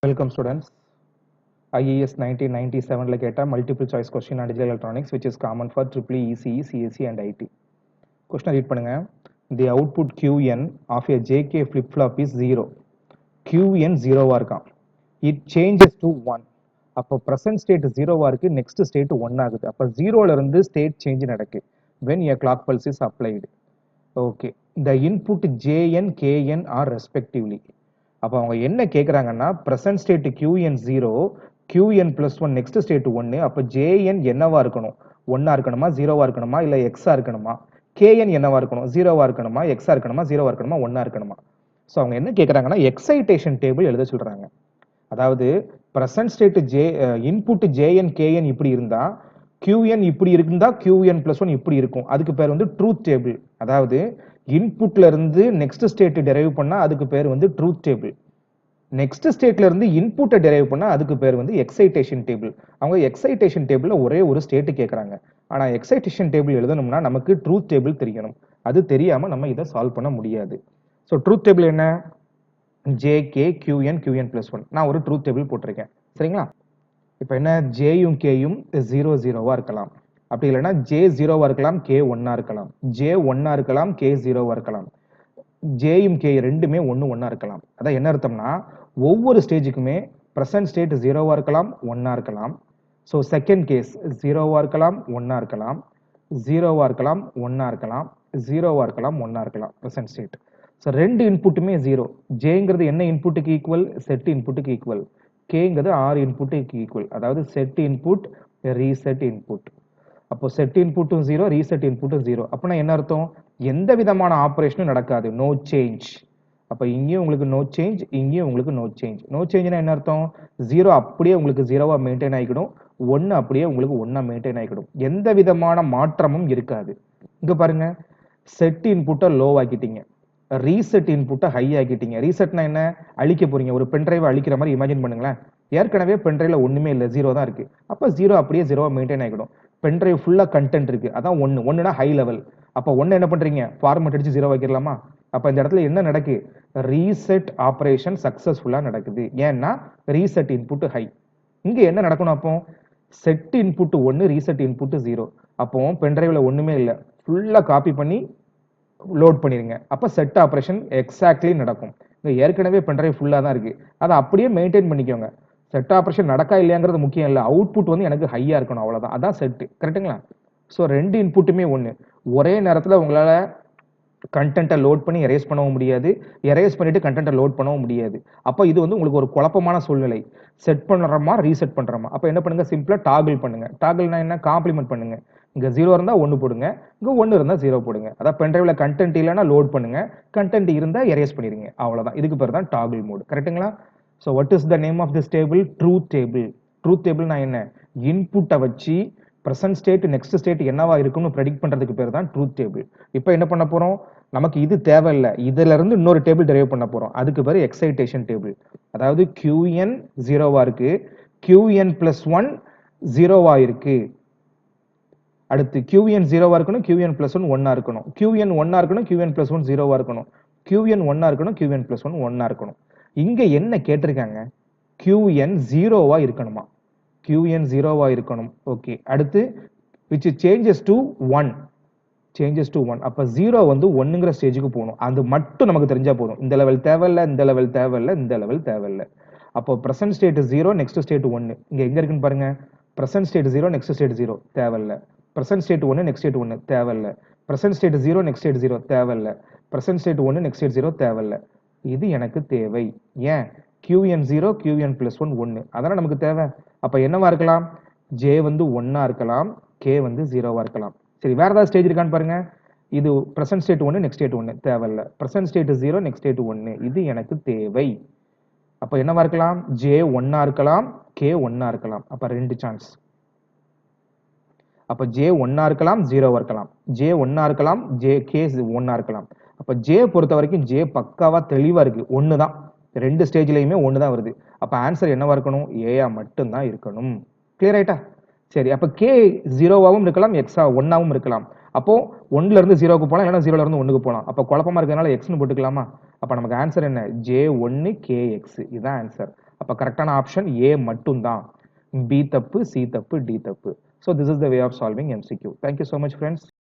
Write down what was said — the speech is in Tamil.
Welcome students. IAS 1997 like a multiple choice question on digital electronics which is common for EEE, ECE, CSE and IT. Question read பண்ணுங்க. The output Qn of a JK flip flop is 0. Qn 0 இருக்காம். It changes to 1. அப்போ present state 0 இருக்கு, next state 1 ஆகுது. அப்போ 0ல இருந்து state change நடக்கு when a clock pulse is applied. Okay. The input Jn, Kn are respectively. அப்போ அவங்க என்ன கேட்குறாங்கன்னா present state QN 0 QN + 1 next state 1. அப்போ JN என்னவா இருக்கணும்? 1ஆ இருக்கணுமா, 0வா இருக்கணுமா, இல்லை எக்ஸா இருக்கணுமா? KN என்னவா இருக்கணும்? 0வா இருக்கணுமா, எக்ஸா இருக்கணுமா, 0வா இருக்கணுமா, 1ஆ இருக்கணுமா? ஸோ அவங்க என்ன கேட்குறாங்கன்னா எக்ஸைட்டேஷன் டேபிள் எழுத சொல்றாங்க. அதாவது present state input JN KN இப்படி இருந்தா QN இப்படி இருந்தா QN + 1 இப்படி இருக்கும். அதுக்கு பேர் வந்து ட்ரூத் டேபிள். அதாவது இன்புட்ல இருந்து நெக்ஸ்ட் ஸ்டேட் டெரைவ் பண்ணா அதுக்கு பேர் வந்து ட்ரூத் டேபிள். நெக்ஸ்ட் ஸ்டேட்ல இருந்து இன்புட்டை டெரைவ் பண்ணா அதுக்கு பேர் வந்து எக்ஸைட்டேஷன் டேபிள். அவங்க எக்ஸைட்டேஷன் டேபிள்ல ஒரே ஒரு ஸ்டேட் கேட்கறாங்க. ஆனா எக்ஸைட்டேஷன் டேபிள் எழுதணும்னா நமக்கு ட்ரூத் டேபிள் தெரியணும். அது தெரியாம நம்ம இதை சால்வ் பண்ண முடியாது. ஸோ ட்ரூத் டேபிள் என்ன? JK QN QN + 1. நான் ஒரு ட்ரூத் டேபிள் போட்டிருக்கேன். சரிங்களா? இப்போ என்ன, ஜேயும் கேயும் 0 0வா இருக்கலாம். அப்படி இல்லைன்னா J 0வா இருக்கலாம், K 1ஆ இருக்கலாம். J 1ஆ இருக்கலாம், K 0வா இருக்கலாம். ஜேயும் கே ரெண்டுமே 1 1ஆ இருக்கலாம். அதான் என்ன அர்த்தம்னா ஒவ்வொரு ஸ்டேஜுக்குமே ப்ரெசன்ட் ஸ்டேட் 0வா இருக்கலாம், 1ஆ இருக்கலாம். ஸோ செகண்ட் கேஸ் 0வா இருக்கலாம், 1ஆ இருக்கலாம், 0வா இருக்கலாம், 1ஆ இருக்கலாம், 0வா இருக்கலாம், 1ஆ இருக்கலாம் ப்ரெசன்ட் ஸ்டேட். ஸோ ரெண்டு இன்புட்டுமே 0. ஜேங்கிறது என்ன இன்புட்டுக்கு ஈக்குவல்? செட் இன்புட்டுக்கு ஈக்குவல். கேங்கிறது ஆர் இன்புட்டுக்கு ஈக்குவல். அதாவது செட் இன்புட் ரீசெட் இன்புட். அப்போ செட் இன்புட்டும் 0, ரீசெட் இன்புட்டும் 0. அப்படின்னா என்ன அர்த்தம்? எந்த விதமான ஆபரேஷனும் நடக்காது, நோ சேஞ்ச். அப்போ இங்கேயும் உங்களுக்கு நோ சேஞ்ச், இங்கேயும் உங்களுக்கு நோ சேஞ்ச். நோ சேஞ்ச்னா என்ன அர்த்தம்? 0 அப்படியே உங்களுக்கு 0வா மெயின்டைன் ஆகிக்கிடும், 1 அப்படியே உங்களுக்கு 1ஆ மெயின்டைன் ஆகிக்கிடும். எந்த விதமான மாற்றமும் இருக்காது. இங்க பாருங்க, செட் இன்புட்டை லோ ஆக்கிட்டீங்க, ரீசெட் இன்புட்டை ஹை ஆக்கிட்டீங்க. ரீசெட்னா என்ன? அழிக்க போறீங்க. ஒரு பென்ட்ரைவை அழிக்கிற மாதிரி இமேஜின் பண்ணுங்களேன். ஏற்கனவே பென்ட்ரைவ்ல ஒண்ணுமே இல்லை, 0 தான் இருக்கு. அப்போ 0 அப்படியே 0வா மெயின்டைன் ஆகிடும். பென்ட்ரைவ் ஃபுல்லா கண்டென்ட் இருக்கு, அதான் 1. 1னா ஹை லெவல். அப்போ 1 என்ன பண்றீங்க? ஃபார்மட் அடிச்சு 0 வைக்கலாமா? அப்ப இந்த இடத்துல என்ன நடக்கு? ரீசெட் ஆபரேஷன் சக்சஸ்ஃபுல்லா நடக்குது. ஏன்னா ரீசெட் இன்புட் ஹை. இங்க என்ன நடக்கணும்? அப்போ செட் இன்புட் 1, ரீசெட் இன்புட் 0. அப்போ பென்ட்ரைவ்ல ஒண்ணுமே இல்லை, ஃபுல்லா காப்பி பண்ணி லோட் பண்ணிருங்க. அப்ப செட் ஆபரேஷன் எக்ஸாக்ட்லி நடக்கும். இங்க ஏற்கனவே பென்ட்ரைவ் ஃபுல்லா தான் இருக்கு, அதை அப்படியே மெயின்டைன் பண்ணிக்கோங்க. செட் ஆபரேஷன் நடக்கா இல்லையாங்கிறது முக்கியம் இல்லை, அவுட்புட் வந்து எனக்கு ஹையா இருக்கணும், அவ்வளவுதான். அதான் செட். கரெக்டுங்களா? ஸோ ரெண்டு இன்புட்டுமே 1. ஒரே நேரத்தில் உங்களால கண்டென்ட்டை லோட் பண்ணி எரேஸ் பண்ணவும் முடியாது, எரேஸ் பண்ணிட்டு கண்டென்ட்டை லோட் பண்ணவும் முடியாது. அப்போ இது வந்து உங்களுக்கு ஒரு குழப்பமான சூழ்நிலை. செட் பண்ணுறோமா, ரீசெட் பண்ணுறோமா? அப்போ என்ன பண்ணுங்க? சிம்பிளா டாகிள் பண்ணுங்க. டாகிள்னா என்ன? காம்ப்ளிமெண்ட் பண்ணுங்க. இங்க 0 இருந்தா 1 போடுங்க, இங்க 1 இருந்தா 0 போடுங்க. அதான் பென்ட்ரைவ்ல கண்டென்ட் இல்லைன்னா லோட் பண்ணுங்க, கண்டென்ட் இருந்தா எரேஸ் பண்ணிருங்க, அவ்வளவுதான். இதுக்கு பேர் தான் டாகிள் மோட். கரெக்ட்டுங்களா? So what is the name of this table? Truth table. Truth டேபிள்னா என்ன? இன்புட்டை வச்சு ப்ரெசன்ட் ஸ்டேட் நெக்ஸ்ட் ஸ்டேட் என்னவா இருக்கும்னு ப்ரெடிக்ட் பண்றதுக்கு பேர் தான் ட்ரூத் டேபிள். இப்போ என்ன பண்ண போறோம்? நமக்கு இது தேவையில்லை, இதுல இருந்து இன்னொரு டேபிள் டெரைவ் பண்ண போறோம். அதுக்கு பேர் எக்ஸைட்டேஷன் டேபிள். அதாவது QN 0வா இருக்கு, QN + 1 0வா இருக்கு. அடுத்து QN 0வா இருக்கணும், QN + 1 1ஆ இருக்கணும். QN 1ஆ இருக்கணும், QN + 1 0வா இருக்கணும். QN 1ஆ இருக்கணும், QN + 1 1ஆ இருக்கணும். இங்க என்ன கேட்டிருக்காங்க? QN 0வா இருக்கணுமா? QN 0வா இருக்கணும். ஓகே. அடுத்து which changes to 1. Changes to 1. அப்ப 0 வந்து 1ங்கிற ஸ்டேஜுக்கு போகணும். அது மட்டும் நமக்கு தெரிஞ்சா போதும். இந்த லெவல் தேவையில்லை, இந்த லெவல் தேவையில்லை, இந்த லெவல் தேவையில்லை. அப்போ ப்ரெசன்ட் ஸ்டேட் 0, நெக்ஸ்ட் ஸ்டேட் 1. இங்க எங்க இருக்குன்னு பாருங்க. ப்ரெசன்ட் ஸ்டேட் 0, நெக்ஸ்ட் ஸ்டேட் 0 தேவையில்லை. ப்ரெசன்ட் ஸ்டேட் 1, நெக்ஸ்ட் ஸ்டேட் 1 தேவையில்லை. ப்ரெசன்ட் ஸ்டேட் 0, நெக்ஸ்ட் ஸ்டேட் 0 தேவையில்லை. ப்ரெசன்ட் ஸ்டேட் 1, நெக்ஸ்ட் ஸ்டேட் 0 தேவையில்லை. இது எனக்கு தேவை. ஏன்? QN 0, QN + 1 1. அதெல்லாம் நமக்கு தேவை. அப்ப என்னவா இருக்கலாம்? J வந்து 1ஆ இருக்கலாம், K வந்து 0வா இருக்கலாம். சரி, வேற ஏதாவது ஸ்டேஜ் இருக்கான்னு பாருங்க. இது ப்ரெசன்ட் ஸ்டேட் 1, நெக்ஸ்ட் ஸ்டேட் 1 தேவையில்லை. Present state 0, next state 1. இது எனக்கு தேவை. அப்ப என்னவா இருக்கலாம்? J 1ஆ இருக்கலாம், K 1ஆ இருக்கலாம். அப்ப 2 சான்ஸ். அப்ப J 1ஆ இருக்கலாம், 0வா இருக்கலாம். J 1ஆ இருக்கலாம், K 1ஆ இருக்கலாம். அப்ப J பொறுத்த வரைக்கும் J பக்காவா தெளிவா இருக்கு, 1 தான். ரெண்டு ஸ்டேஜ்லயுமே 1 தான் வருது. அப்ப ஆன்சர் என்னவா இருக்கணும்? ஏயா மட்டும் தான் இருக்கணும். கிளியர் ஆயிட்டா? சரி, அப்ப K 0வாவும் இருக்கலாம், X 1ஆவும் இருக்கலாம். அப்போ 1ல இருந்து 0க்கு போலாம், இல்லைன்னா 0ல இருந்து 1க்கு போலாம். அப்ப குழப்பமா இருக்கிறதுனால Xன்னு போட்டுக்கலாமா? அப்ப நமக்கு ஆன்சர் என்ன? J1 KX. இதுதான் ஆன்சர். அப்ப அப்போ கரெக்டான ஆப்ஷன் ஏ மட்டும்தான். பி தப்பு, சி தப்பு, டி தப்பு. So this is the way of solving MCQ. Thank you so much friends.